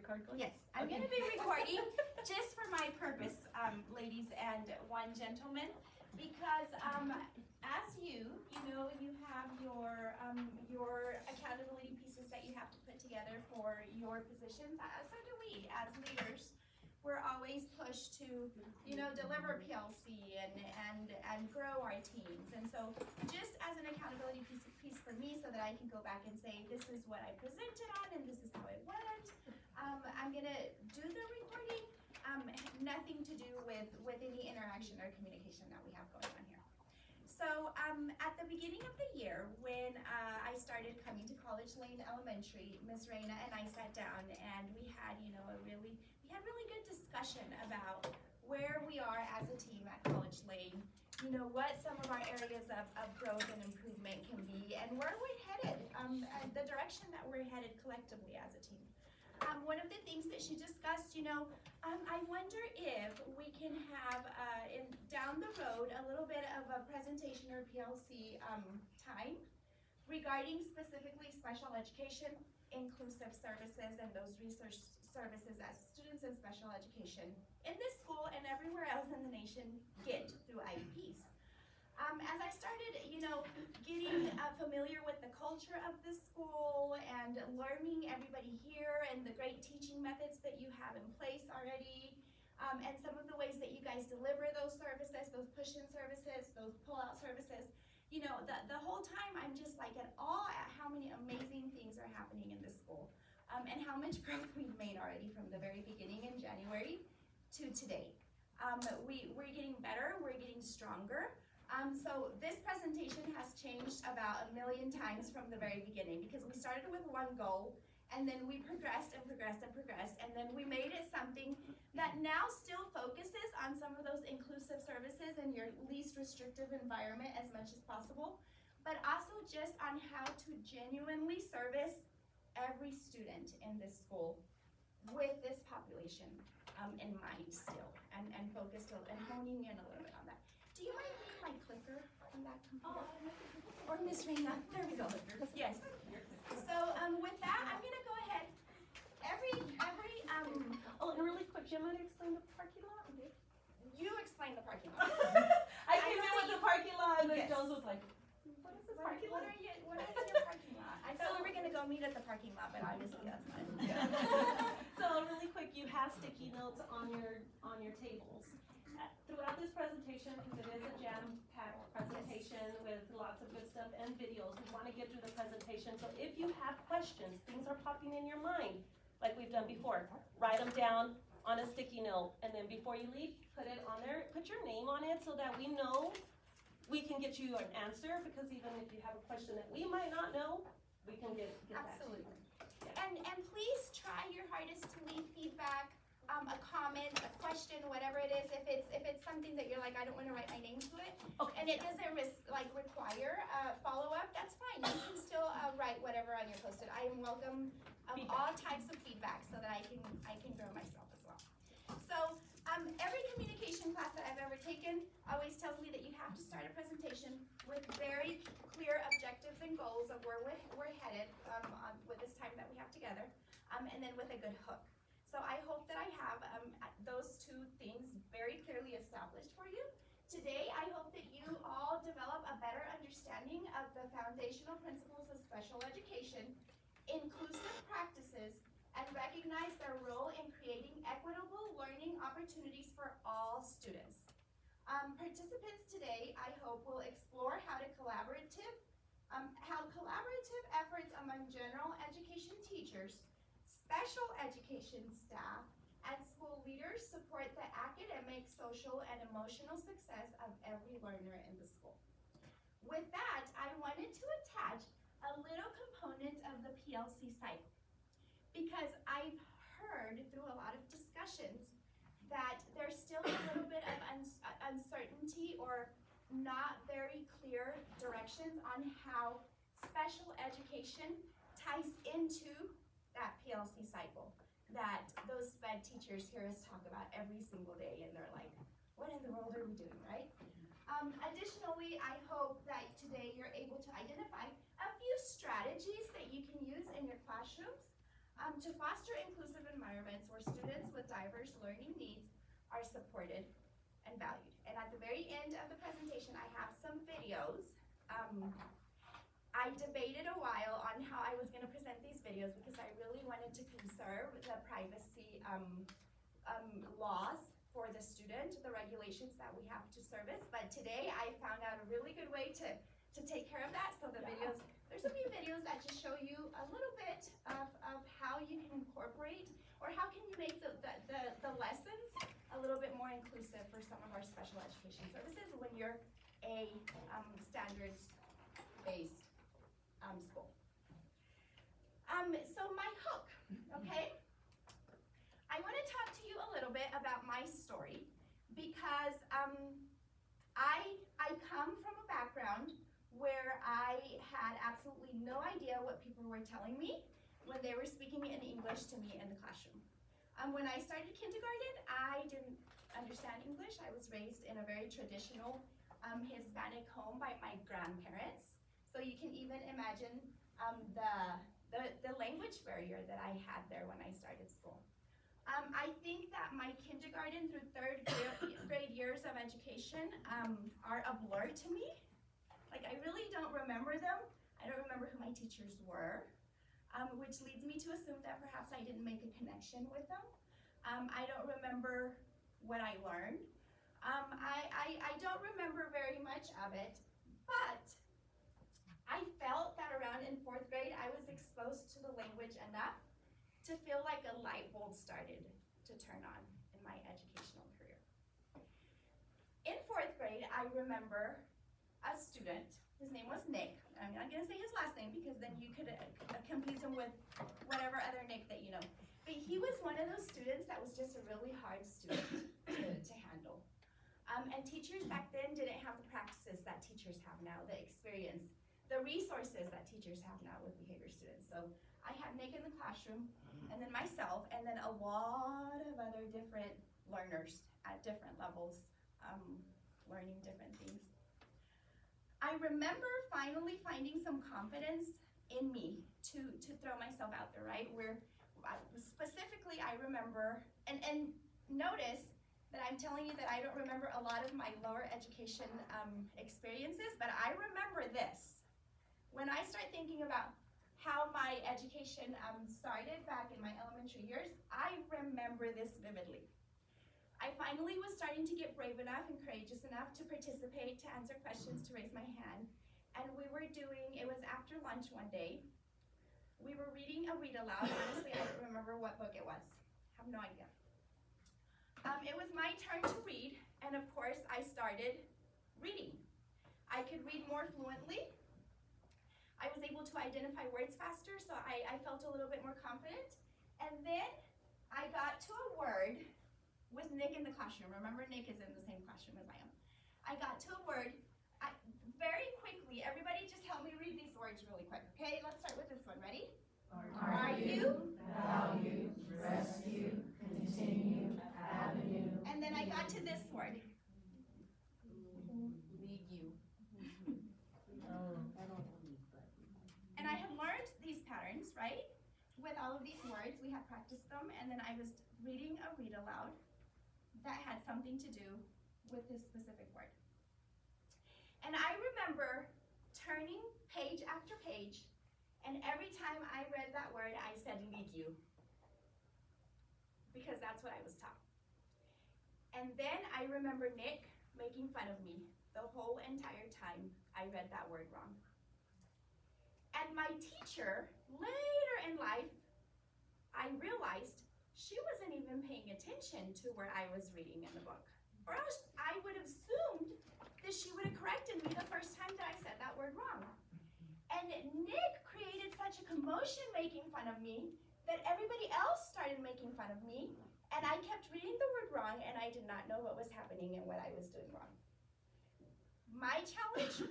record going? Yes, I'm going to be recording just for my purpose, ladies and one gentleman, because as you know, you have your accountability pieces that you have to put together for your positions. So do we as leaders. We're always pushed to, deliver PLC and grow our teams. And so just as an accountability piece for me so that I can go back and say, this is what I presented on and this is how it went. I'm gonna do the recording, nothing to do with any interaction or communication that we have going on here. So at the beginning of the year, when I started coming to College Lane Elementary, Ms. Reina and I sat down and we had, really good discussion about where we are as a team at College Lane, what some of our areas of growth and improvement can be, and where we're headed, and the direction that we're headed collectively as a team. One of the things that she discussed, I wonder if we can have down the road a little bit of a presentation or PLC time regarding specifically special education, inclusive services, and those resource services as students in special education in this school and everywhere else in the nation get through IEPs. As I started, getting familiar with the culture of this school and learning everybody here and the great teaching methods that you have in place already, and some of the ways that you guys deliver those services, those push-in services, those pull-out services, the whole time I'm just like at awe at how many amazing things are happening in this school, and how much growth we've made already from the very beginning in January to today. We're getting better, we're getting stronger. So this presentation has changed about 1,000,000 times from the very beginning because we started with one goal and then we progressed and progressed and progressed, and then we made it something that now still focuses on some of those inclusive services in your least restrictive environment as much as possible, but also just on how to genuinely service every student in this school with this population in mind still, and focused and honing in a little bit on that. Do you mind getting my clicker on that computer? Or Miss Reina? There we go. Yes. So with that, I'm gonna go ahead. Oh, and really quick, do you mind to explain the parking lot? You explain the parking lot. I came in with the parking lot, and then Yes. Jones was like, "What is this parking lot?" What is your parking lot? I thought we were gonna go meet at the parking lot, but obviously that's not. So really quick, you have sticky notes on your tables. Throughout this presentation, because it is a jam-packed presentation with lots of good stuff and videos, we want to get through the presentation. So if you have questions, things are popping in your mind, like we've done before, write them down on a sticky note, and then before you leave, put it on there, put your name on it so that we know we can get you an answer, because even if you have a question that we might not know, we can get Absolutely. that to you. And please try your hardest to leave feedback, a comment, a question, whatever it is. If it's something that you're like, I don't want to write my name to it, Okay. and it doesn't require follow up, that's fine. You can still write whatever on your post-it. I am welcome all types of feedback so that I can grow myself as well. So every communication class that I've ever taken always tells me that you have to start a presentation with very clear objectives and goals of where we're headed with this time that we have together, and then with a good hook. So I hope that I have those two things very clearly established for you. Today, I hope that you all develop a better understanding of the foundational principles of special education, inclusive practices, and recognize their role in creating equitable learning opportunities for all students. Participants today, I hope, will explore how collaborative efforts among general education teachers, special education staff, and school leaders support the academic, social, and emotional success of every learner in the school. With that, I wanted to attach a little component of the PLC cycle, because I've heard through a lot of discussions that there's still a little bit of uncertainty or not very clear directions on how special education ties into that PLC cycle that those SPED teachers hear us talk about every single day, and they're like, what in the world are we doing, right? Additionally, I hope that today you're able to identify a few strategies that you can use in your classrooms to foster inclusive environments where students with diverse learning needs are supported and valued. And at the very end of the presentation, I have some videos. I debated a while on how I was going to present these videos because I really wanted to conserve the privacy laws for the student, the regulations that we have to service. But today I found out a really good way to take care of that. So the videos, there's a few videos that just show you a little bit of how you can incorporate or how can you make the lessons a little bit more inclusive for some of our special education services when you're a standards-based school. So my hook, okay? I want to talk to you a little bit about my story because I come from a background where I had absolutely no idea what people were telling me when they were speaking in English to me in the classroom. When I started kindergarten, I didn't understand English. I was raised in a very traditional Hispanic home by my grandparents. So you can even imagine the language barrier that I had there when I started school. I think that my kindergarten through third grade years of education are a blur to me. Like, I really don't remember them. I don't remember who my teachers were, which leads me to assume that perhaps I didn't make a connection with them. I don't remember what I learned. I don't remember very much of it, but I felt that around in fourth grade, I was exposed to the language enough to feel like a light bulb started to turn on in my educational career. In fourth grade, I remember a student, his name was Nick. I'm not gonna say his last name because then you could confuse him with whatever other Nick that you know. But he was one of those students that was just a really hard student to handle. And teachers back then didn't have the practices that teachers have now, the experience, the resources that teachers have now with behavior students. So I had Nick in the classroom, and then myself, and then a lot of other different learners at different levels, learning different things. I remember finally finding some confidence in me to throw myself out there, right? Where specifically I remember, and notice that I'm telling you that I don't remember a lot of my lower education experiences, but I remember this. When I start thinking about how my education started back in my elementary years, I remember this vividly. I finally was starting to get brave enough and courageous enough to participate, to answer questions, to raise my hand. And we were doing, it was after lunch one day, we were reading a read aloud. Honestly, I don't remember what book it was. I have no idea. It was my turn to read, and of course, I started reading. I could read more fluently. I was able to identify words faster, so I felt a little bit more confident. And then I got to a word with Nick in the classroom. Remember, Nick is in the same classroom as I am. I got to a word very quickly. Everybody just help me read these words really quick, okay? Let's start with this one. Ready? Argue, value, rescue, continue, avenue. And then I got to this word. Lead you. And I had learned these patterns, right? With all of these words, we had practiced them, and then I was reading a read aloud that had something to do with this specific word. And I remember turning page after page, and every time I read that word, I said, lead you. Because that's what I was taught. And then I remember Nick making fun of me the whole entire time I read that word wrong. And my teacher, later in life, I realized she wasn't even paying attention to where I was reading in the book. Or else I would have assumed that she would have corrected me the first time that I said that word wrong. And Nick created such a commotion making fun of me that everybody else started making fun of me, and I kept reading the word wrong, and I did not know what was happening and what I was doing wrong. My challenge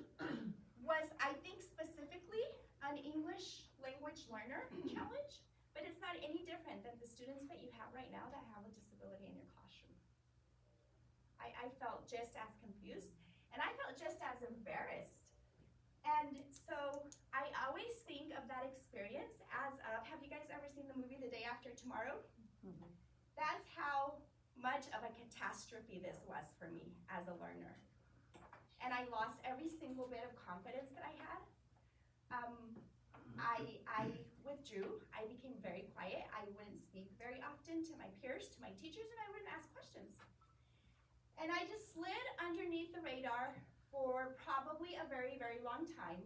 was, I think, specifically an English language learner challenge, but it's not any different than the students that you have right now that have a disability in your classroom. I felt just as confused, and I felt just as embarrassed. And so I always think of that experience as of, have you guys ever seen the movie The Day After Tomorrow? That's how much of a catastrophe this was for me as a learner. And I lost every single bit of confidence that I had. I withdrew. I became very quiet. I wouldn't speak very often to my peers, to my teachers, and I wouldn't ask questions. And I just slid underneath the radar for probably a very, very long time.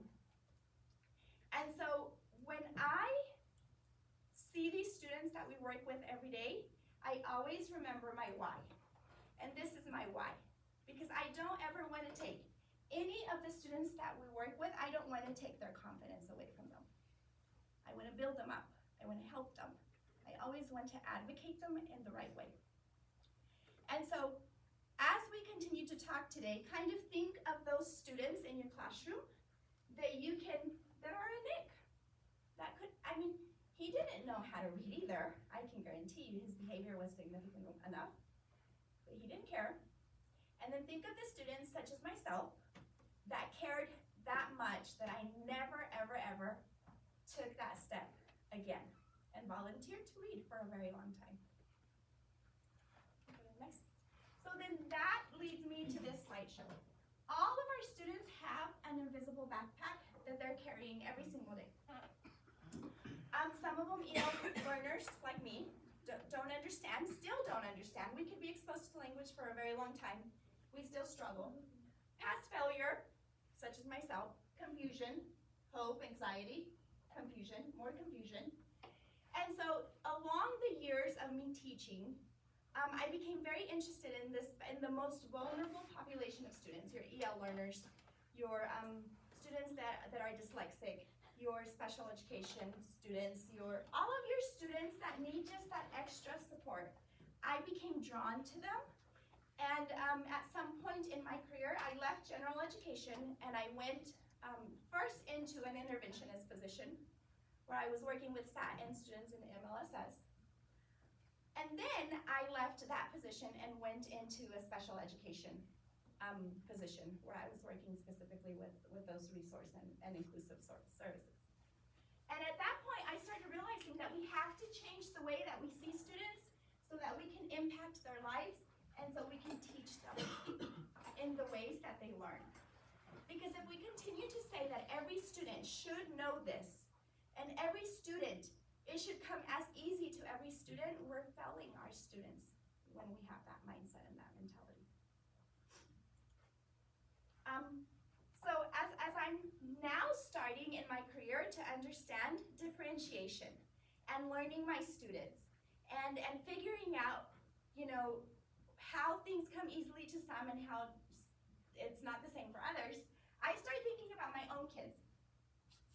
And so when I see these students that we work with every day, I always remember my why. And this is my why. Because I don't ever want to take any of the students that we work with, I don't want to take their confidence away from them. I want to build them up. I want to help them. I always want to advocate them in the right way. And so as we continue to talk today, kind of think of those students in your classroom that are a Nick. That could, I mean, he didn't know how to read either. I can guarantee you his behavior was significant enough, but he didn't care. And then think of the students such as myself that cared that much that I never, ever, ever took that step again and volunteered to read for a very long time. Next. So then that leads me to this slideshow. All of our students have an invisible backpack that they're carrying every single day. Some of them, learners like me, don't understand, still don't understand. We could be exposed to language for a very long time. We still struggle. Past failure, such as myself, confusion, hope, anxiety, confusion, more confusion. And so along the years of me teaching, I became very interested in the most vulnerable population of students, your EL learners, your students that are dyslexic, your special education students, all of your students that need just that extra support. I became drawn to them. And at some point in my career, I left general education and I went first into an interventionist position where I was working with SAT and students in the MLSS. And then I left that position and went into a special education position where I was working specifically with those resource and inclusive services. And at that point, I started realizing that we have to change the way that we see students so that we can impact their lives and so we can teach them in the ways that they learn. Because if we continue to say that every student should know this, and every student, it should come as easy to every student, we're failing our students when we have that mindset and that mentality. So as I'm now starting in my career to understand differentiation and learning my students and figuring out, how things come easily to some and how it's not the same for others, I started thinking about my own kids.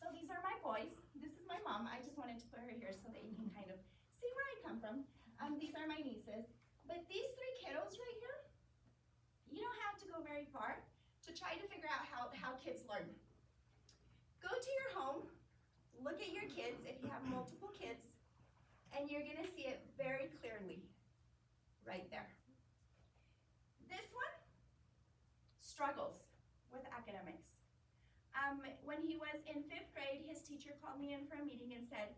So these are my boys. This is my mom. I just wanted to put her here so that you can kind of see where I come from. These are my nieces. But these three kiddos right here, you don't have to go very far to try to figure out how kids learn. Go to your home, look at your kids if you have multiple kids, and you're gonna see it very clearly right there. This one struggles with academics. When he was in 5th grade, his teacher called me in for a meeting and said,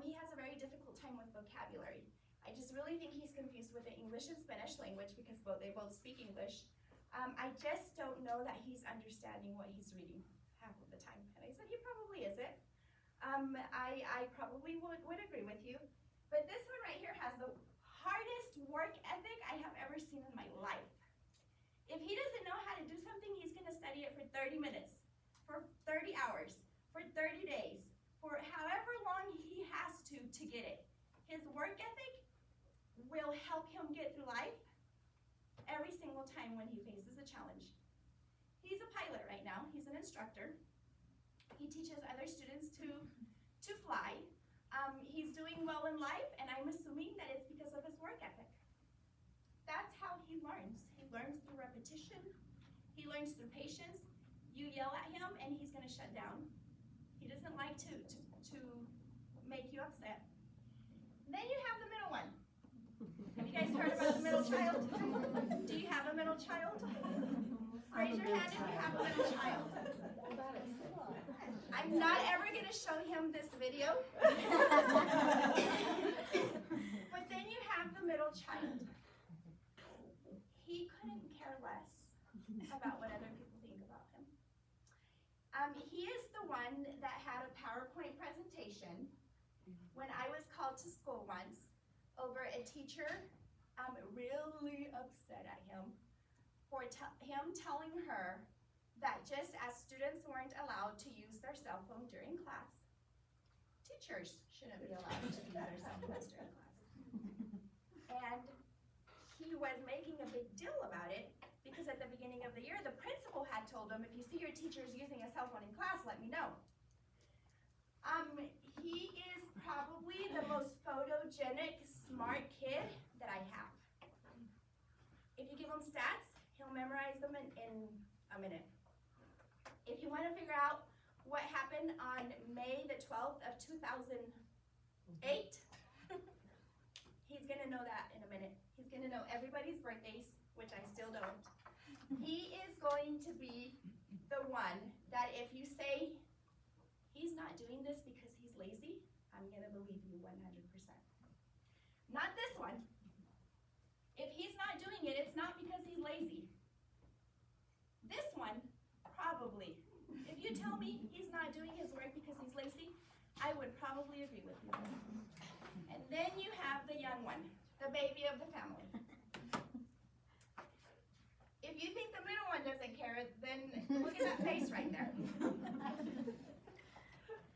he has a very difficult time with vocabulary. I just really think he's confused with the English and Spanish language because they both speak English. I just don't know that he's understanding what he's reading half of the time. And I said, he probably isn't. I probably would agree with you. But this one right here has the hardest work ethic I have ever seen in my life. If he doesn't know how to do something, he's gonna study it for 30 minutes, for 30 hours, for 30 days, for however long he has to get it. His work ethic will help him get through life every single time when he faces a challenge. He's a pilot right now. He's an instructor. He teaches other students to fly. He's doing well in life, and I'm assuming that it's because of his work ethic. That's how he learns. He learns through repetition. He learns through patience. You yell at him, and he's going to shut down. He doesn't like to make you upset. Then you have the middle one. Have you guys heard about the middle child? Do you have a middle child? Raise your hand if you have a middle child. I'm not ever gonna show him this video. But then you have the middle child. He couldn't care less about what other people think about him. He is the one that had a PowerPoint presentation when I was called to school once over a teacher really upset at him for him telling her that just as students weren't allowed to use their cell phone during class, teachers shouldn't be allowed to use their cell phones during class. And he was making a big deal about it because at the beginning of the year, the principal had told him, if you see your teachers using a cell phone in class, let me know. He is probably the most photogenic, smart kid that I have. If you give him stats, he'll memorize them in a minute. If you want to figure out what happened on May the 12th of 2008, he's gonna know that in a minute. He's gonna know everybody's birthdays, which I still don't. He is going to be the one that if you say he's not doing this because he's lazy, I'm gonna believe you 100%. Not this one. If he's not doing it, it's not because he's lazy. This one, probably. If you tell me he's not doing his work because he's lazy, I would probably agree with you. And then you have the young one, the baby of the family. If you think the middle one doesn't care, then look at that face right there.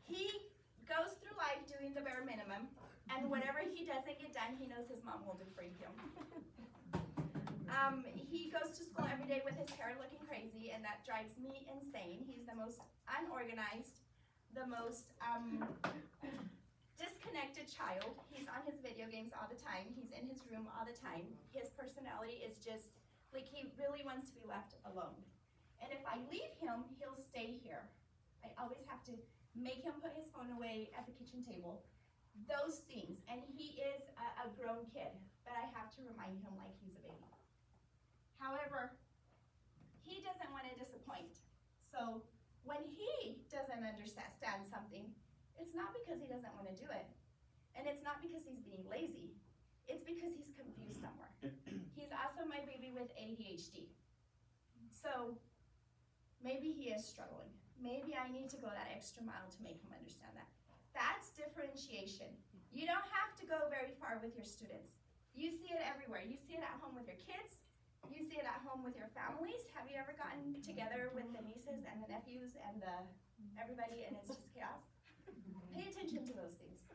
He goes through life doing the bare minimum, and whatever he doesn't get done, he knows his mom will do for him. He goes to school every day with his hair looking crazy, and that drives me insane. He's the most unorganized, the most disconnected child. He's on his video games all the time. He's in his room all the time. His personality is just, like, he really wants to be left alone. And if I leave him, he'll stay here. I always have to make him put his phone away at the kitchen table. Those things. And he is a grown kid, but I have to remind him like he's a baby. However, he doesn't want to disappoint. So when he doesn't understand something, it's not because he doesn't want to do it. And it's not because he's being lazy. It's because he's confused somewhere. He's also my baby with ADHD. So maybe he is struggling. Maybe I need to go that extra mile to make him understand that. That's differentiation. You don't have to go very far with your students. You see it everywhere. You see it at home with your kids. You see it at home with your families. Have you ever gotten together with the nieces and the nephews and everybody and it's just chaos? Pay attention to those things.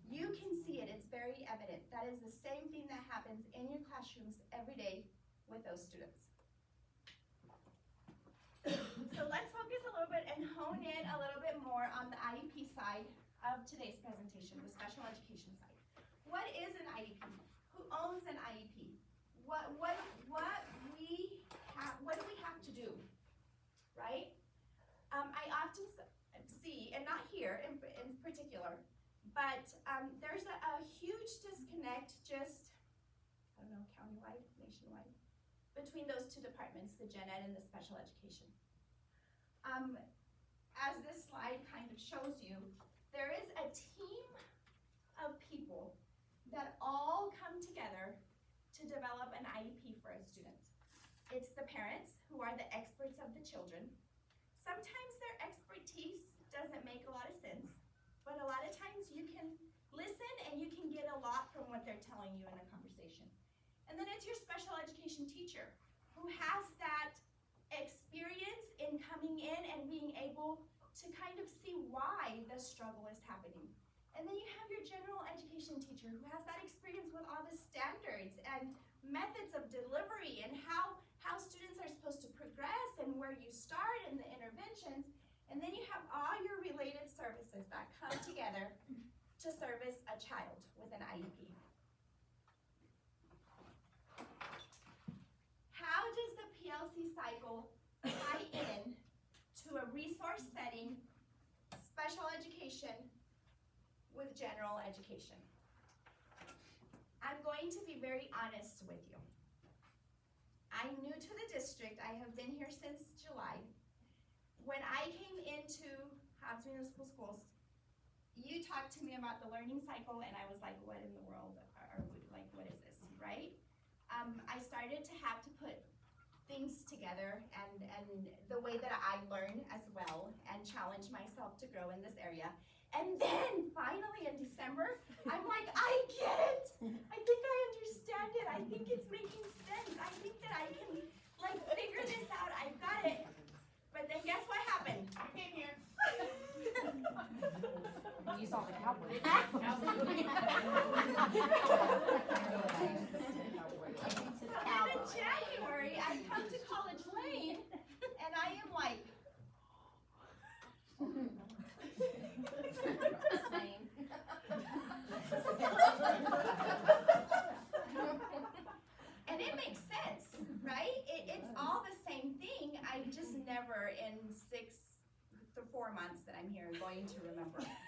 You can see it. It's very evident. That is the same thing that happens in your classrooms every day with those students. So let's focus a little bit and hone in a little bit more on the IEP side of today's presentation, the special education side. What is an IEP? Who owns an IEP? What do we have to do, right? I often see, and not here in particular, but there's a huge disconnect just, I don't know, countywide, nationwide, between those two departments, the gen ed and the special education. As this slide kind of shows you, there is a team of people that all come together to develop an IEP for a student. It's the parents who are the experts of the children. Sometimes their expertise doesn't make a lot of sense, but a lot of times you can listen and you can get a lot from what they're telling you in a conversation. And then it's your special education teacher who has that experience in coming in and being able to kind of see why the struggle is happening. And then you have your general education teacher who has that experience with all the standards and methods of delivery and how students are supposed to progress and where you start and the interventions. And then you have all your related services that come together to service a child with an IEP. How does the PLC cycle tie in to a resource setting, special education, with general education? I'm going to be very honest with you. I'm new to the district. I have been here since July. When I came into Hobbs Municipal Schools, you talked to me about the learning cycle, and I was like, what in the world are we, like, what is this, right? I started to have to put things together and the way that I learn as well and challenge myself to grow in this area. And then finally in December, I'm like, I get it. I think I understand it. I think it's making sense. I think that I can like figure this out. I've got it. But then guess what happened? I came here. You saw the cowboy. So then in January, I come to College Lane, and I am like, and it makes sense, right? It's all the same thing. I just never in 4 months that I'm here going to remember that.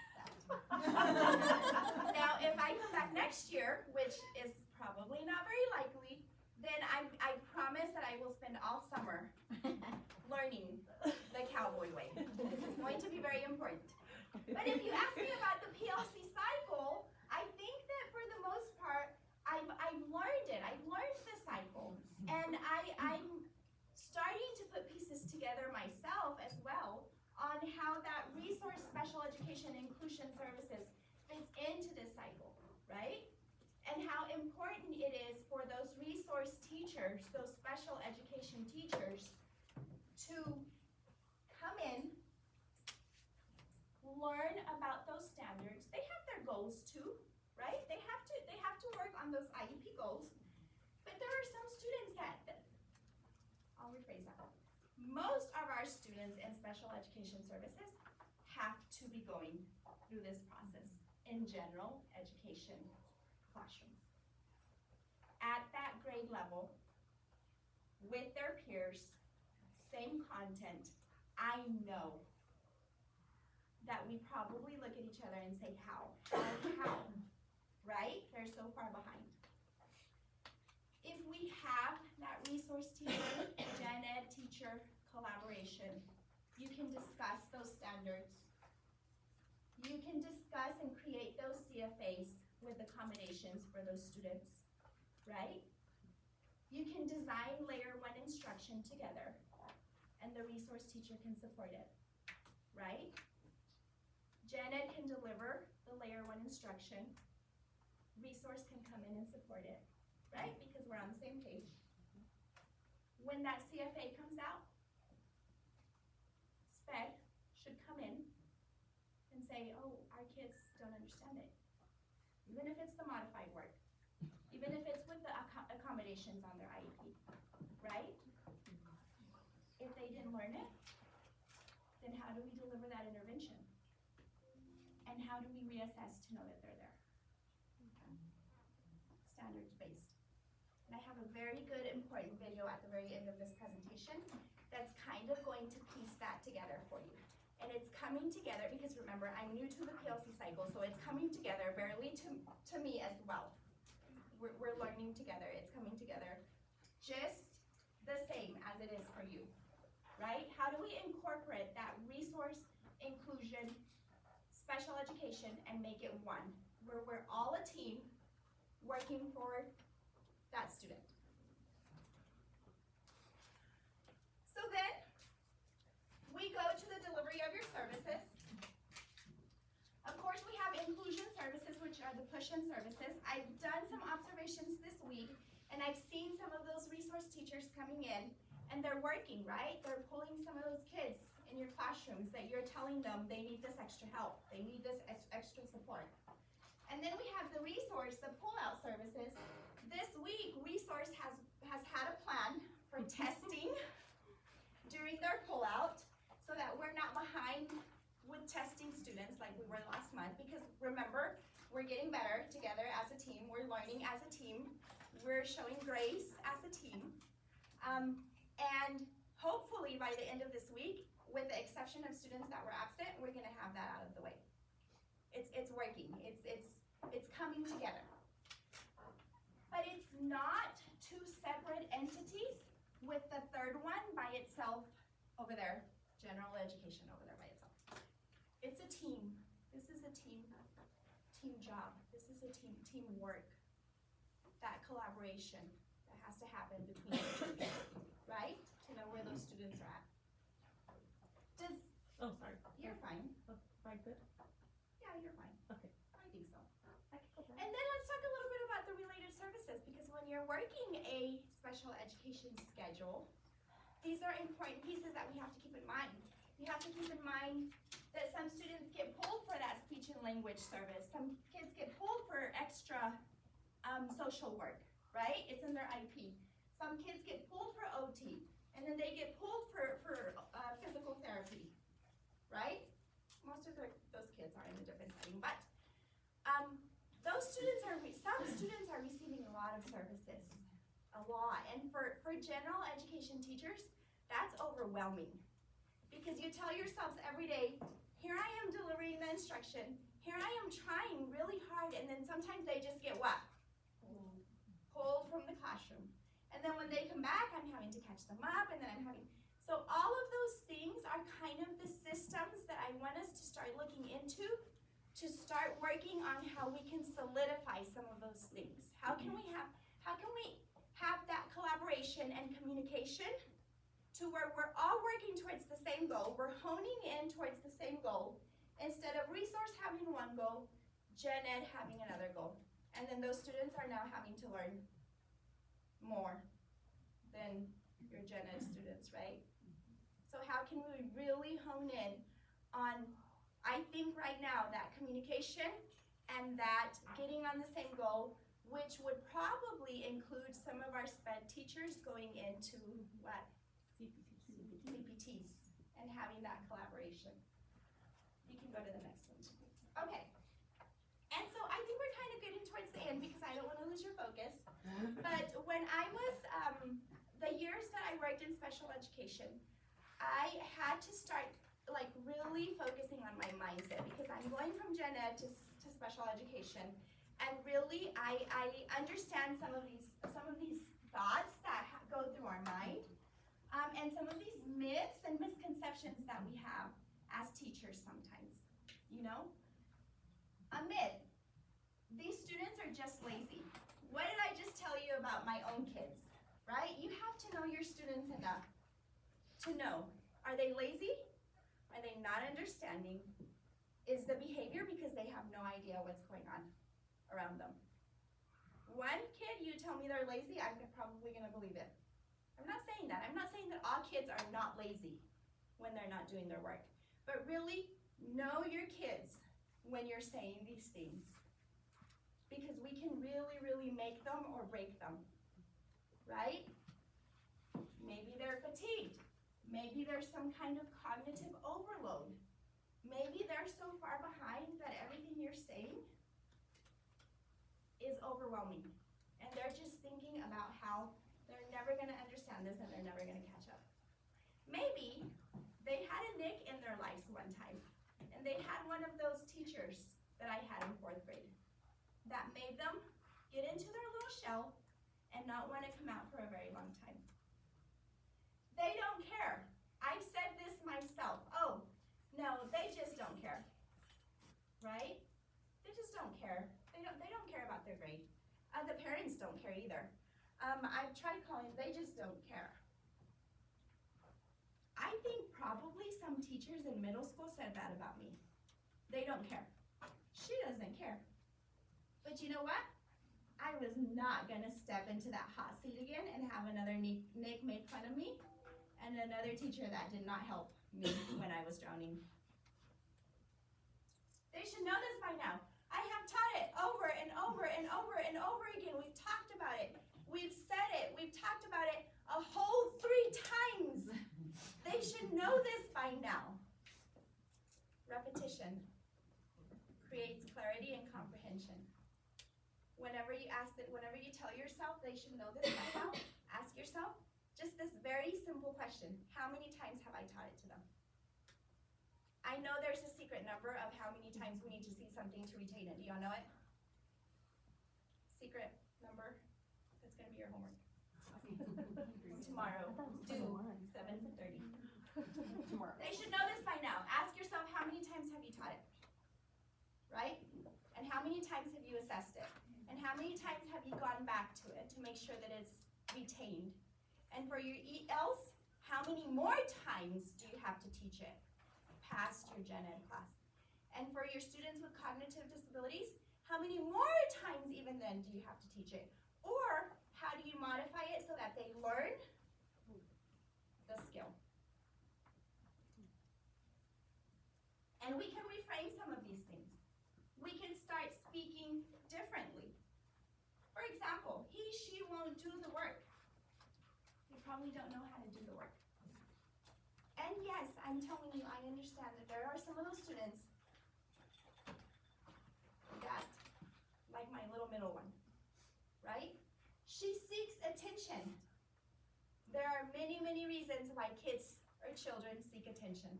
Now, if I come back next year, which is probably not very likely, then I promise that I will spend all summer learning the cowboy way. This is going to be very important. But if you ask me about the PLC cycle, I think that for the most part, I've learned it. I've learned the cycle. And I'm starting to put pieces together myself as well on how that resource special education inclusion services fits into this cycle, right? And how important it is for those resource teachers, those special education teachers, to come in, learn about those standards. They have their goals too, right? They have to work on those IEP goals. But there are some students that I'll rephrase that. Most of our students in special education services have to be going through this process in general education classrooms. At that grade level, with their peers, same content, I know that we probably look at each other and say, how, right? They're so far behind. If we have that resource teacher, gen ed teacher collaboration, you can discuss those standards. You can discuss and create those CFAs with accommodations for those students, right? You can design layer 1 instruction together, and the resource teacher can support it, right? Gen ed can deliver the layer 1 instruction. Resource can come in and support it, right? Because we're on the same page. When that CFA comes out, SPED should come in and say, oh, our kids don't understand it. Even if it's the modified work, even if it's with the accommodations on their IEP, right? If they didn't learn it, then how do we deliver that intervention? And how do we reassess to know that they're there? Standards-based. And I have a very good, important video at the very end of this presentation that's kind of going to piece that together for you. And it's coming together because remember, I'm new to the PLC cycle, so it's coming together barely to me as well. We're learning together. It's coming together just the same as it is for you, right? How do we incorporate that resource inclusion, special education, and make it one, where we're all a team working for that student? So then, we go to the delivery of your services. Of course, we have inclusion services, which are the push-in services. I've done some observations this week, and I've seen some of those resource teachers coming in, and they're working, right? They're pulling some of those kids in your classrooms that you're telling them they need this extra help, they need this extra support. And then we have the resource, the pull-out services. This week, resource has had a plan for testing during their pull-out, so that we're not behind with testing students like we were last month, because remember, we're getting better together as a team, we're learning as a team, we're showing grace as a team, and hopefully by the end of this week, with the exception of students that were absent, we're gonna have that out of the way. It's working, it's coming together. But it's not two separate entities with the third one by itself over there. General education over there by itself. It's a team. This is a team job. This is a teamwork. That collaboration that has to happen between teachers, right? To know where those students are at. Oh, sorry. You're fine. Oh, am I good? Yeah, you're fine. Okay. I think so. I can go back. And then let's talk a little bit about the related services, because when you're working a special education schedule, these are important pieces that we have to keep in mind. You have to keep in mind that some students get pulled for that speech and language service. Some kids get pulled for extra social work, right? It's in their IP. Some kids get pulled for OT, and then they get pulled for physical therapy, right? Most of those kids are in a different setting, but some students are receiving a lot of services, a lot. And for general education teachers, that's overwhelming. Because you tell yourselves every day, here I am delivering the instruction, here I am trying really hard, and then sometimes they just get what? Pulled from the classroom. And then when they come back, I'm having to catch them up, and then so all of those things are kind of the systems that I want us to start looking into, to start working on how we can solidify some of those things. How can we have that collaboration and communication to where we're all working towards the same goal, we're honing in towards the same goal, instead of resource having one goal, gen ed having another goal. And then those students are now having to learn more than your gen ed students, right? So how can we really hone in on, I think right now, that communication and that getting on the same goal, which would probably include some of our SPED teachers going into what? CPTs, and having that collaboration. You can go to the next one. Okay. And so I think we're kind of getting towards the end because I don't want to lose your focus. But when I was, the years that I worked in special education, I had to start like really focusing on my mindset, because I'm going from gen ed to special education. And really, I understand some of these thoughts that go through our mind. And some of these myths and misconceptions that we have as teachers sometimes, you know? A myth. These students are just lazy. What did I just tell you about my own kids, right? You have to know your students enough to know, are they lazy? Are they not understanding? Is the behavior because they have no idea what's going on around them? One kid, you tell me they're lazy, I'm probably gonna believe it. I'm not saying that. I'm not saying that all kids are not lazy when they're not doing their work. But really, know your kids when you're saying these things. Because we can really, really make them or break them. Right? Maybe they're fatigued. Maybe there's some kind of cognitive overload. Maybe they're so far behind that everything you're saying is overwhelming. And they're just thinking about how they're never going to understand this and they're never going to catch up. Maybe they had a Nick in their lives one time, and they had one of those teachers that I had in 4th grade that made them get into their little shell and not want to come out for a very long time. They don't care. I've said this myself. Oh, no, they just don't care. Right? They just don't care. They don't care about their grade. The parents don't care either. I've tried calling, they just don't care. I think probably some teachers in middle school said that about me. They don't care. She doesn't care. But you know what? I was not gonna step into that hot seat again and have another Nick make fun of me and another teacher that did not help me when I was drowning. They should know this by now. I have taught it over and over and over and over again. We've talked about it. We've said it. We've talked about it a whole 3 times. They should know this by now. Repetition creates clarity and comprehension. Whenever you tell yourself they should know this by now, ask yourself just this very simple question. How many times have I taught it to them? I know there's a secret number of how many times we need to see something to retain it. Do y'all know it? Secret number? That's gonna be your homework. Tomorrow, due 7:30. Tomorrow. They should know this by now. Ask yourself, how many times have you taught it? Right? And how many times have you assessed it? And how many times have you gone back to it to make sure that it's retained? And for your ELs, how many more times do you have to teach it past your gen ed class? And for your students with cognitive disabilities, how many more times even then do you have to teach it? Or how do you modify it so that they learn the skill? And we can reframe some of these things. We can start speaking differently. For example, he, she won't do the work. They probably don't know how to do the work. And yes, I'm telling you, I understand that there are some of those students that, like my little middle one, right? She seeks attention. There are many, many reasons why kids or children seek attention.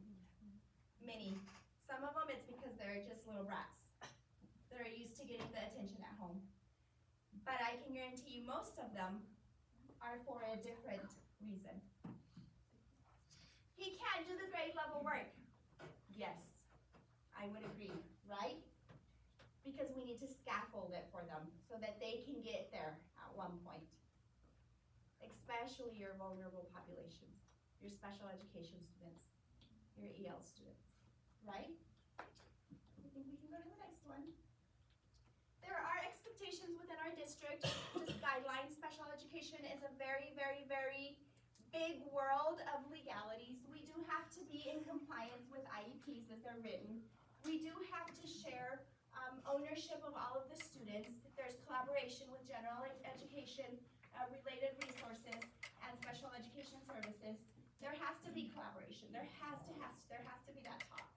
Many. Some of them it's because they're just little brats that are used to getting the attention at home. But I can guarantee you most of them are for a different reason. He can't do the grade level work. Yes, I would agree, right? Because we need to scaffold it for them so that they can get there at one point. Especially your vulnerable populations, your special education students, your EL students, right? I think we can go to the next one. There are expectations within our district. Just guidelines. Special education is a very, very, very big world of legalities. We do have to be in compliance with IEPs as they're written. We do have to share ownership of all of the students. There's collaboration with general education, related resources, and special education services. There has to be collaboration. There has to be that talk.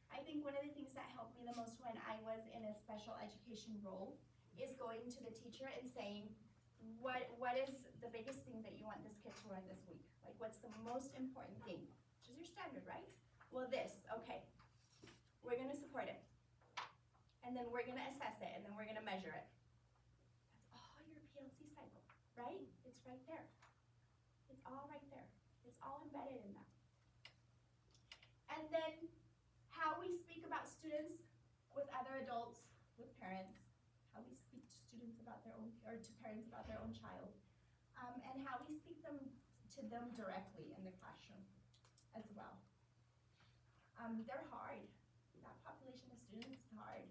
I think one of the things that helped me the most when I was in a special education role is going to the teacher and saying, what is the biggest thing that you want this kid to learn this week? Like, what's the most important thing? Which is your standard, right? Well, this, okay. We're gonna support it. And then we're gonna assess it, and then we're gonna measure it. That's all your PLC cycle, right? It's right there. It's all right there. It's all embedded in that. And then how we speak about students with other adults, with parents, how we speak to students about their own, or to parents about their own child, and how we speak to them directly in the classroom as well. They're hard. That population of students is hard.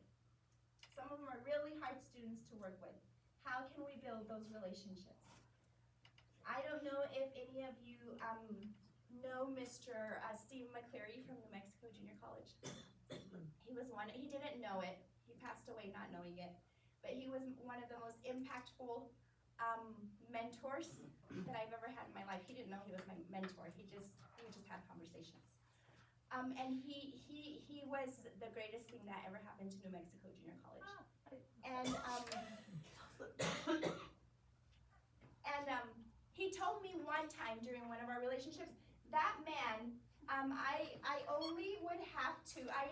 Some of them are really hard students to work with. How can we build those relationships? I don't know if any of you know Mr. Steve McCleary from New Mexico Junior College. He didn't know it. He passed away not knowing it. But he was one of the most impactful mentors that I've ever had in my life. He didn't know he was my mentor. We just had conversations. And he was the greatest thing that ever happened to New Mexico Junior College. And he told me one time during one of our relationships, that man, I only would have to, I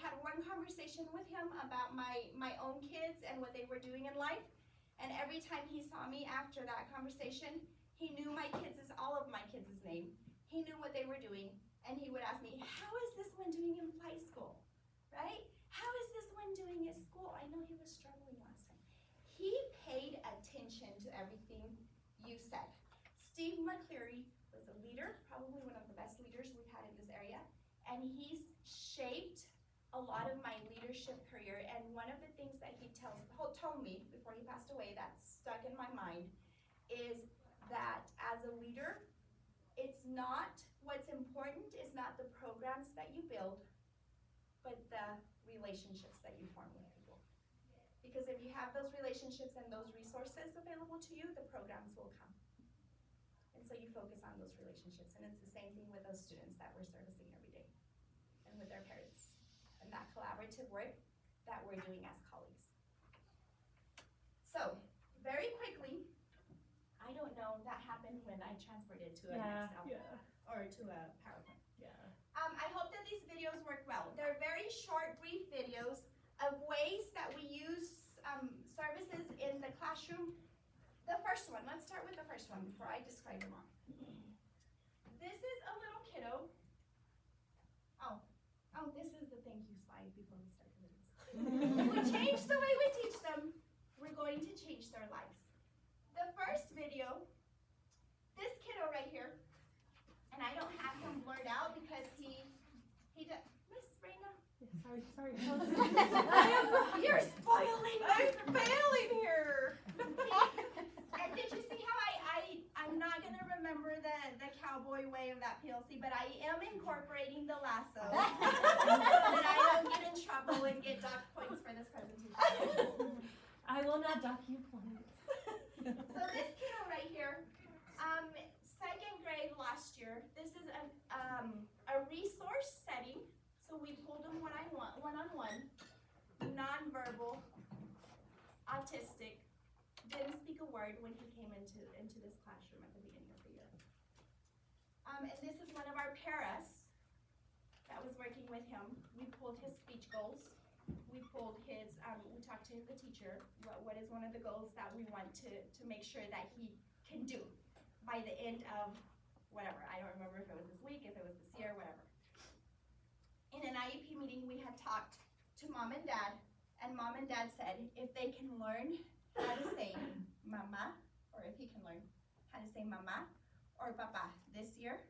had one conversation with him about my own kids and what they were doing in life. And every time he saw me after that conversation, he knew all of my kids' name. He knew what they were doing. And he would ask me, how is this one doing in flight school, right? How is this one doing at school? I know he was struggling last time. He paid attention to everything you said. Steve McCleary was a leader, probably one of the best leaders we've had in this area, and he's shaped a lot of my leadership career. And one of the things that he told me before he passed away that stuck in my mind is that as a leader, what's important is not the programs that you build, but the relationships that you form with people. Because if you have those relationships and those resources available to you, the programs will come. And so you focus on those relationships. And it's the same thing with those students that we're servicing every day and with their parents. And that collaborative work that we're doing as colleagues. So, very quickly, I don't know, that happened when I transferred it to an Excel or to a PowerPoint. I hope that these videos work well. They're very short, brief videos of ways that we use services in the classroom. The first one, let's start with the first one before I describe them all. This is a little kiddo Oh, this is the thank you slide before we start the videos. If we change the way we teach them, we're going to change their lives. The first video, this kiddo right here, and I don't have him blurred out because he does. Miss Reina, Sorry. you're spoiling. I'm failing here. And did you see how I'm not gonna remember the cowboy way of that PLC, but I am incorporating the lasso so that I don't get in trouble and get docked points for this presentation. I will not dock you points. So this kiddo right here, second grade last year, this is a resource setting. So we pulled him one-on-one, nonverbal, autistic, didn't speak a word when he came into this classroom at the beginning of the year. And this is one of our paras that was working with him. We pulled his speech goals. We pulled his, we talked to the teacher, what is one of the goals that we want to make sure that he can do by the end of whatever. I don't remember if it was this week, if it was this year, whatever. In an IEP meeting, we had talked to mom and dad said if they can learn how to say mama, or if he can learn how to say mama or papa this year,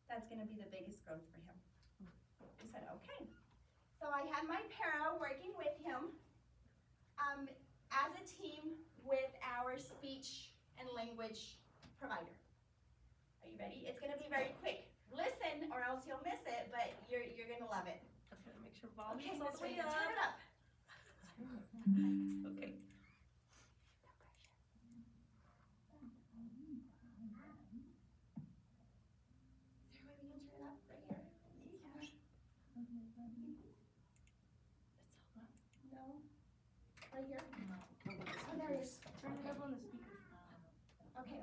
that's gonna be the biggest growth for him. We said, okay. So I had my para working with him as a team with our speech and language provider. Are you ready? It's gonna be very quick. Listen or else you'll miss it, but you're gonna love it. I'm gonna make sure Okay, volume's all Miss the way Reina, up. turn it up. Okay. Is there a way we can turn it up right here? No? Right here? Oh, there it is. Turn it up on the speakers. Okay.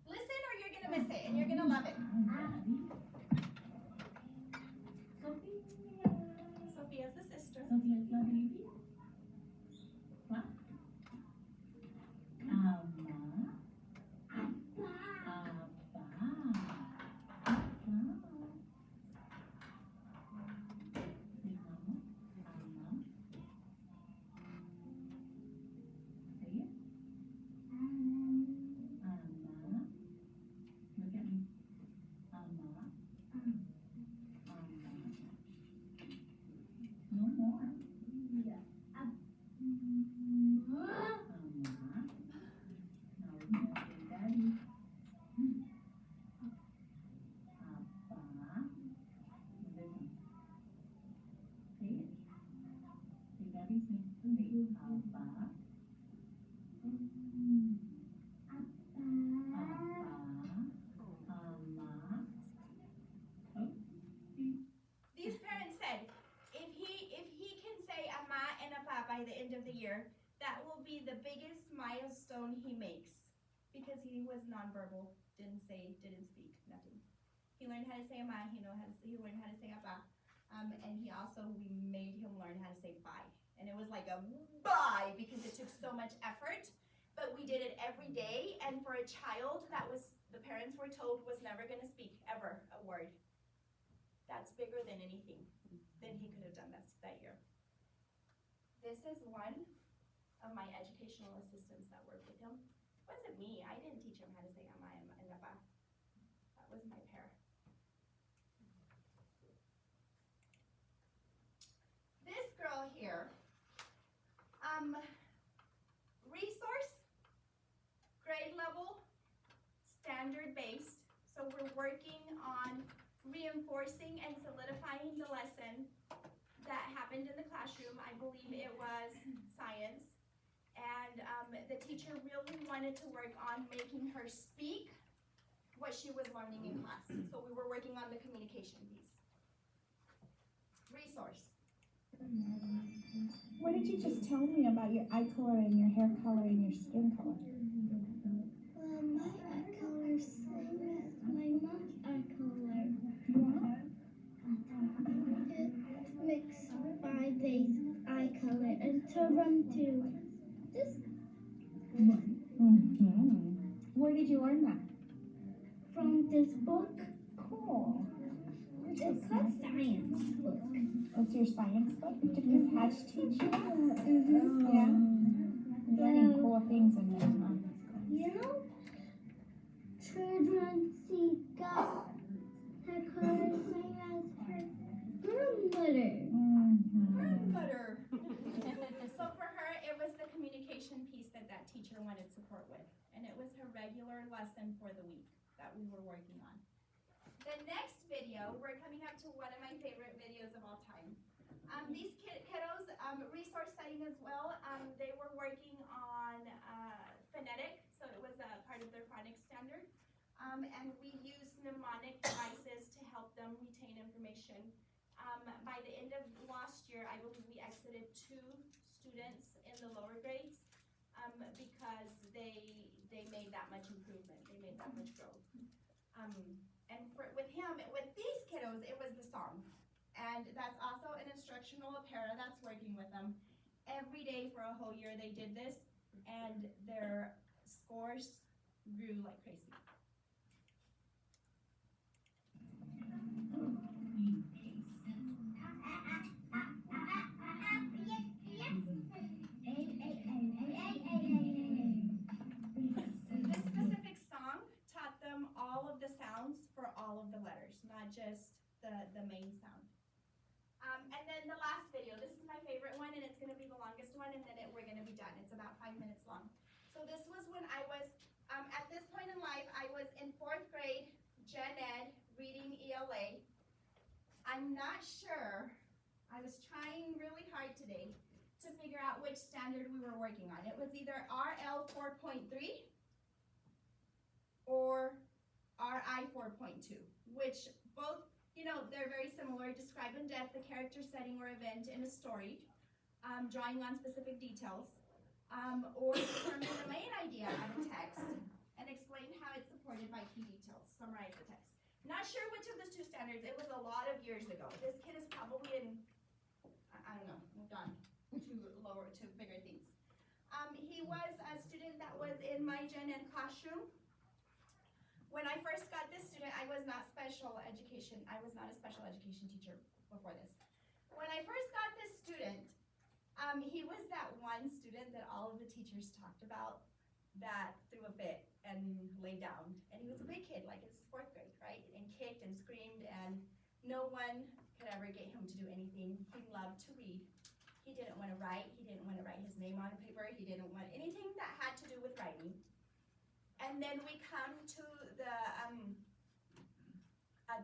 Listen or you're gonna miss it and you're gonna love it. Sophia's the sister. Sophia's the baby. What? Look at me. No more. Now we're gonna say daddy. Papa. Listen. Say it. Say daddy's name. Say Papa. These parents said if he can say ama and apa by the end of the year, that will be the biggest milestone he makes because he was nonverbal, didn't speak, nothing. He learned how to say ama, he learned how to say apa, and we made him learn how to say bye. And it was like a bye because it took so much effort, but we did it every day. And for a child that the parents were told was never gonna speak ever a word, that's bigger than anything that he could have done that year. This is one of my educational assistants that worked with him. It wasn't me, I didn't teach him how to say ama and apa. That was my para. This girl here, resource, grade level, standard based. So we're working on reinforcing and solidifying the lesson that happened in the classroom. I believe it was science. And the teacher really wanted to work on making her speak what she was learning in class. So we were working on the communication piece. Resource. What did you just tell me about your eye color and your hair color and your skin color? My eye color same as my mom's eye color. Yeah. It makes my base eye color and to run to this Where did you learn that? from this book. Cool. It's called science book. That's your science book? Did Miss Hatch teach you? Mm-hmm. Yeah. Learning cool things in there, huh? You know, children see God. Her color same as her grandmother. Butter. So for her, it was the communication piece that that teacher wanted support with. And it was her regular lesson for the week that we were working on. The next video, we're coming up to one of my favorite videos of all time. These kiddos, resource setting as well, they were working on phonetic, so it was a part of their phonics standard. And we used mnemonic devices to help them retain information. By the end of last year, I believe we exited 2 students in the lower grades because they made that much improvement, they made that much growth. And with these kiddos, it was the song. And that's also an instructional para that's working with them. Every day for a whole year they did this, and their scores grew like crazy. This specific song taught them all of the sounds for all of the letters, not just the main sound. And then the last video, this is my favorite one, and it's going to be the longest one, and then we're going to be done. It's about 5 minutes long. So this was when I was, at this point in life, I was in 4th grade, Gen Ed, reading ELA. I'm not sure, I was trying really hard today to figure out which standard we were working on. It was either RL 4.3 or RI 4.2, which both, you know, they're very similar. Describe in depth the character, setting, or event in a story, drawing on specific details, or determine the main idea of a text and explain how it's supported by key details. Summarize the text. Not sure which of the 2 standards. It was a lot of years ago. This kid is probably in, I don't know, moved on to bigger things. He was a student that was in my Gen Ed classroom. When I first got this student, I was not special education. I was not a special education teacher before this. When I first got this student, he was that one student that all of the teachers talked about that threw a fit and laid down. And he was a big kid, like it's 4th grade, right? And kicked and screamed, and no one could ever get him to do anything. He loved to read. He didn't want to write. He didn't want to write his name on a paper. He didn't want anything that had to do with writing. And then we come to the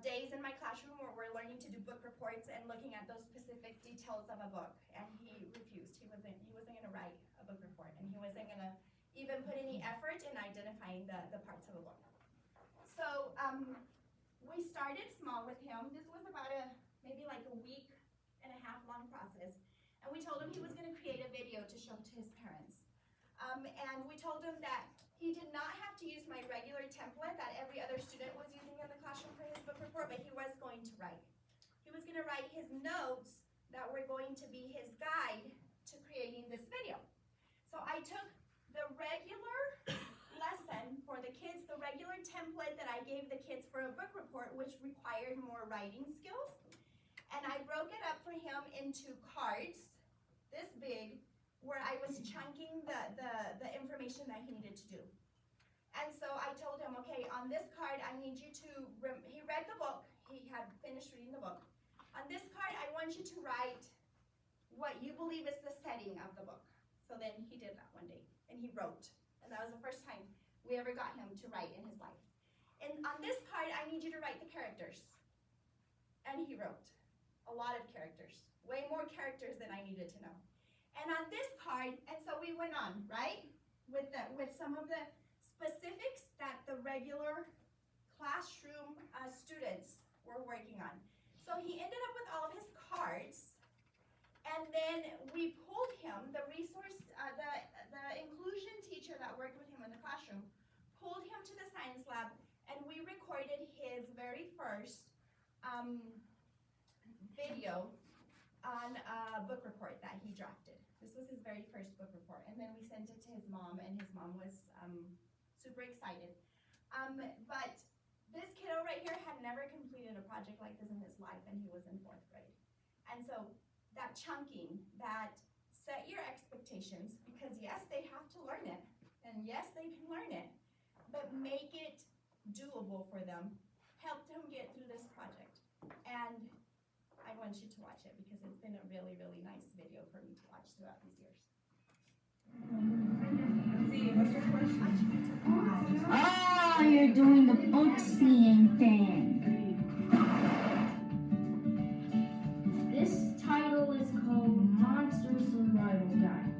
days in my classroom where we're learning to do book reports and looking at those specific details of a book. And he refused. He wasn't going to write a book report, and he wasn't going to even put any effort in identifying the parts of a book. So we started small with him. This was about maybe like a week and a half long process. And we told him he was going to create a video to show to his parents. And we told him that he did not have to use my regular template that every other student was using in the classroom for his book report, but he was going to write. He was going to write his notes that were going to be his guide to creating this video. So I took the regular lesson for the kids, the regular template that I gave the kids for a book report, which required more writing skills, and I broke it up for him into cards, this big, where I was chunking the information that he needed to do. And so I told him, okay, on this card, I need you to, he read the book, he had finished reading the book. On this card, I want you to write what you believe is the setting of the book. So then he did that one day, and he wrote. And that was the first time we ever got him to write in his life. And on this card, I need you to write the characters. And he wrote a lot of characters, way more characters than I needed to know. And on this card, and so we went on, right? With some of the specifics that the regular classroom students were working on. So he ended up with all of his cards, and then we pulled him, the resource, the inclusion teacher that worked with him in the classroom, pulled him to the science lab, and we recorded his very first video on a book report that he drafted. This was his very first book report, and then we sent it to his mom, and his mom was super excited. But this kiddo right here had never completed a project like this in his life, and he was in 4th grade. And so that chunking, that set your expectations, because yes, they have to learn it, and yes, they can learn it, but make it doable for them. Help them get through this project. And I want you to watch it because it's been a really, really nice video for me to watch throughout these years. Oh, you're doing the book seeing thing. This title is called Monster Survival Guide.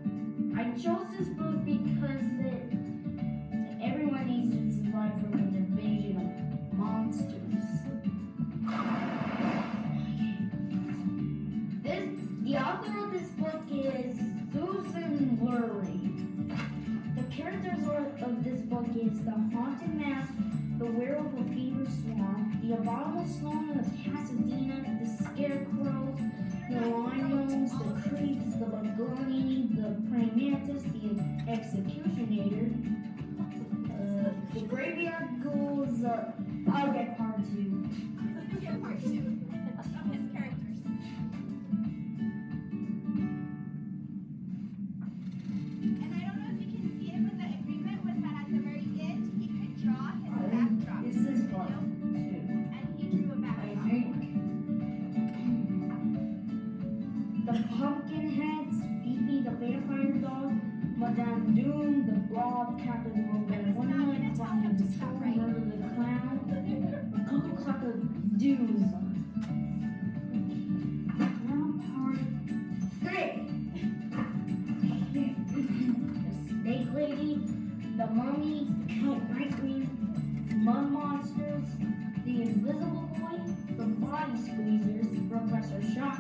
I chose this book because everyone needs to survive from an invasion of monsters. The author of this book is Susan Lurie. The characters of this book is the Haunted Mask, the Werewolf of Fever Swamp, the Abominable Snowman of Pasadena, the Scarecrows, the Rhinos, the Creeps, the Bugoni, the Praying Mantis, the Executioner, the Graveyard Ghouls. I'll get part 2. You'll get part 2 of his characters. And I don't know if you can see it, but the agreement was that at the very end, he could draw his backdrop. This is part 2. And he drew a backdrop. I think the Pumpkinheads, Fifi the Vampire Dog, Madame Doom, the Blob, Captain Robin, was not gonna tell him to stop writing. Murder the Clown, Coco Coco Doom. Now part 3. The Snake Lady, the Mummies, Count Nightwing, Mud Monsters, the Invisible Boy, the Body Squeezers, Professor Shock,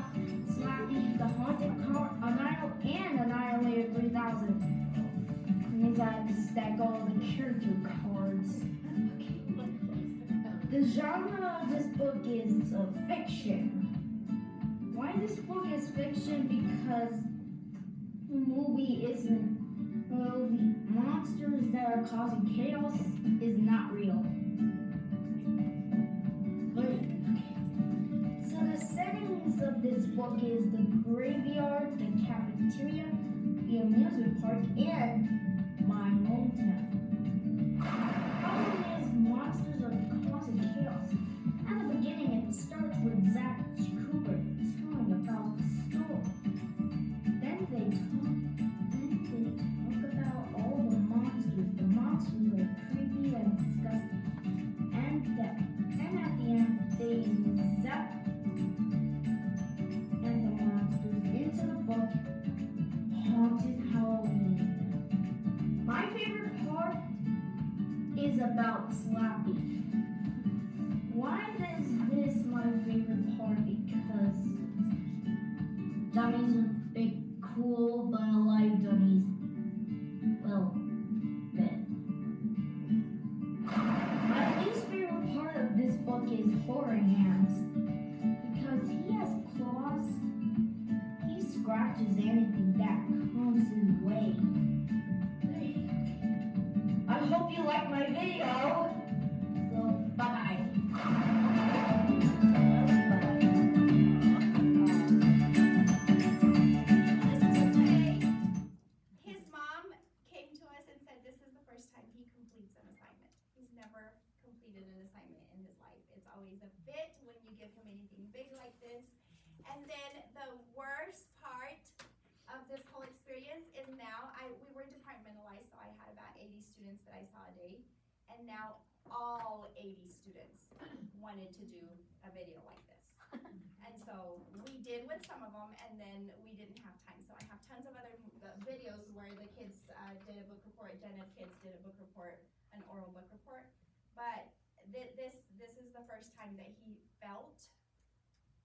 Slappy, the Haunted Car, and Annihilator 3000. And these I have to stack all the character cards. The genre of this book is fiction. Why this book is fiction? Because the movie isn't, well, the monsters that are causing chaos is not real. So the settings of this book is the graveyard, the cafeteria, the amusement park, and my hometown. Problem is, monsters are causing chaos. At the beginning, it starts with Zach Cooper telling about the story. Then they talk about all the monsters. The monsters are creepy and disgusting. And at the end, they zap and the monsters into the book Haunted Halloween. My favorite part is about Slappy. Why is this my favorite part? Because dummies are big, cool, but I like dummies. Well, then. My least favorite part of this book is Horror Hands. Because he has claws, he scratches anything that comes his way. I hope you like my video. So, bye-bye. His mom came to us and said this is the first time he completes an assignment. He's never completed an assignment in his life. It's always a bit when you give him anything big like this. And then the worst part of this whole experience is now we were departmentalized, so I had about 80 students that I saw a day, and now all 80 students wanted to do a video like this. And so we did with some of them, and then we didn't have time. So I have tons of other videos where the kids did a book report, Gen Ed kids did a book report, an oral book report. But this is the first time that he felt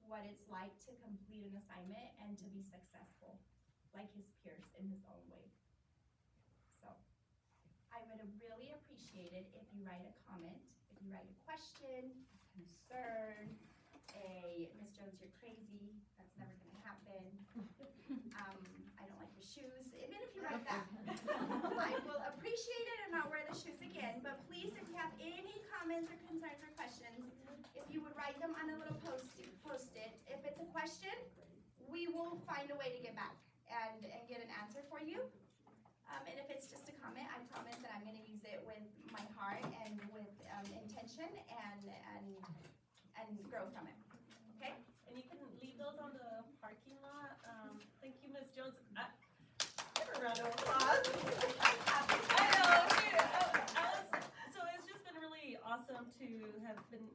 what it's like to complete an assignment and to be successful, like his peers in his own way. So I would really appreciate it if you write a comment, if you write a question, a concern, Miss Jones, you're crazy, that's never gonna happen. I don't like your shoes, even if you write that. I will appreciate it and not wear the shoes again, but please, if you have any comments, comments or concerns or questions, if you would write them on a little post-it. If it's a question, we will find a way to get back and get an answer for you. And if it's just a comment, I promise that I'm gonna use it with my heart and with intention and grow from it, okay? And you can leave those on the parking lot. Thank you, Ms. Jones. Give her a round of applause. I know, so it's just been really awesome to have been,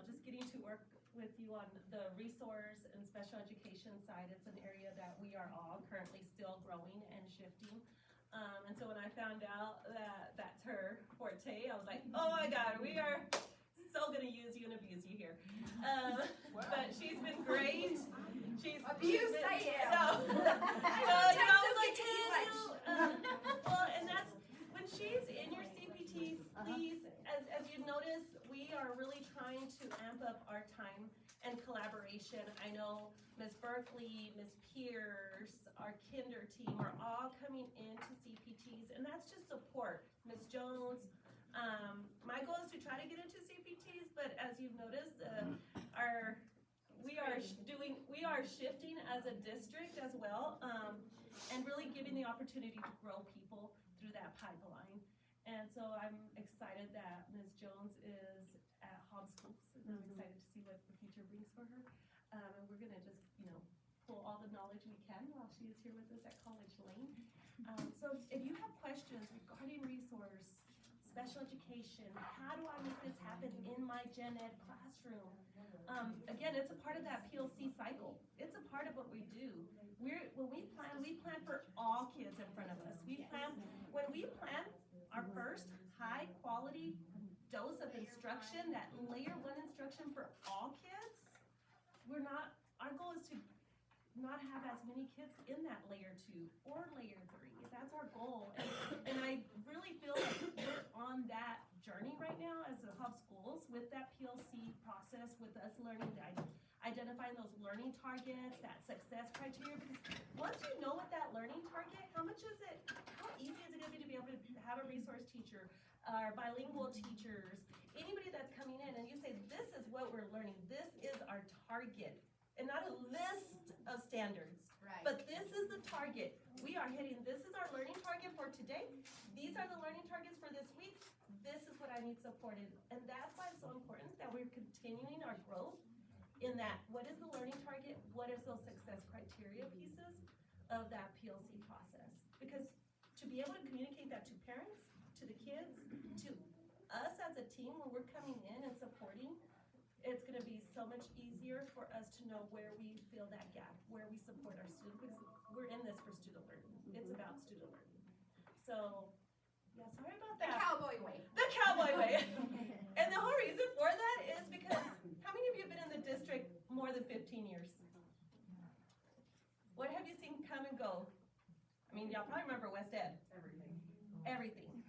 just getting to work with you on the resource and special education side. It's an area that we are all currently still growing and shifting. And so when I found out that that's her forte, I was like, oh my God, we are so gonna use you and abuse you here. But she's been great. Abused I am. No. I was like, well, and that's, when she's in your CPTs, please, as you notice, we are really trying to amp up our time and collaboration. I know Ms. Berkeley, Ms. Pierce, our kinder team are all coming into CPTs, and that's just support. Ms. Jones, my goal is to try to get into CPTs, but as you've noticed, we are shifting as a district as well, and really giving the opportunity to grow people through that pipeline. And so I'm excited that Ms. Jones is at Hobbs Schools, and I'm excited to see what the future brings for her. And we're gonna just, pull all the knowledge we can while she is here with us at College Lane. So if you have questions regarding resource, special education, how do I make this happen in my gen ed classroom? Again, it's a part of that PLC cycle. It's a part of what we do. When we plan for all kids in front of us. When we plan our first high quality dose of instruction, that layer 1 instruction for all kids, our goal is to not have as many kids in that layer 2 or layer 3. That's our goal. And I really feel like we're on that journey right now as a Hub Schools with that PLC process, with us learning identifying those learning targets, that success criteria. Because once you know what that learning target, how easy is it gonna be to be able to have a resource teacher, our bilingual teachers, anybody that's coming in and you say, this is what we're learning, this is our target. And not a list of standards, Right. but this is the target. We are hitting, this is our learning target for today. These are the learning targets for this week. This is what I need supported. And that's why it's so important that we're continuing our growth in that, what is the learning target? What is those success criteria pieces of that PLC process? Because to be able to communicate that to parents, to the kids, to us as a team when we're coming in and supporting, it's gonna be so much easier for us to know where we fill that gap, where we support our students, because we're in this for student learning. It's about student learning. So, yeah, sorry about The that. cowboy way. The cowboy way. And the whole reason for that is because, how many of you have been in the district more than 15 years? What have you seen come and go? I mean, y'all probably remember West Ed. Everything.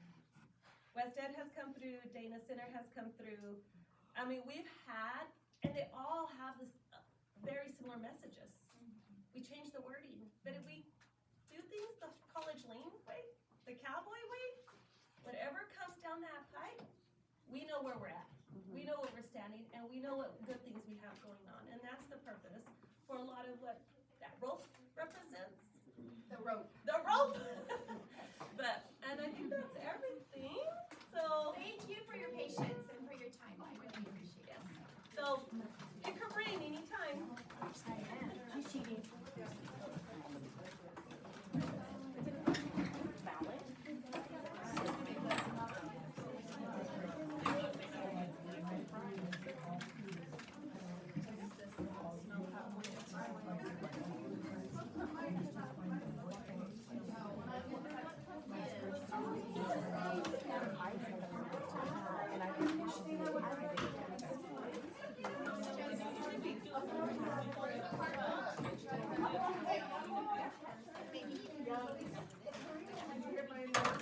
West Ed has come through, Dana Center has come through. I mean, we've had, and they all have this very similar messages. We change the wording, but if we do things the College Lane way, the cowboy way, whatever comes down that pipe, we know where we're at. We know where we're standing, and we know what good things we have going on, and that's the purpose for a lot of what that rope represents. The rope. The rope! And I think that's everything, so. Thank you for your patience and for your time. I really appreciate it. So, pick her brain anytime. She's cheating.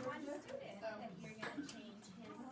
One student that you're gonna change his.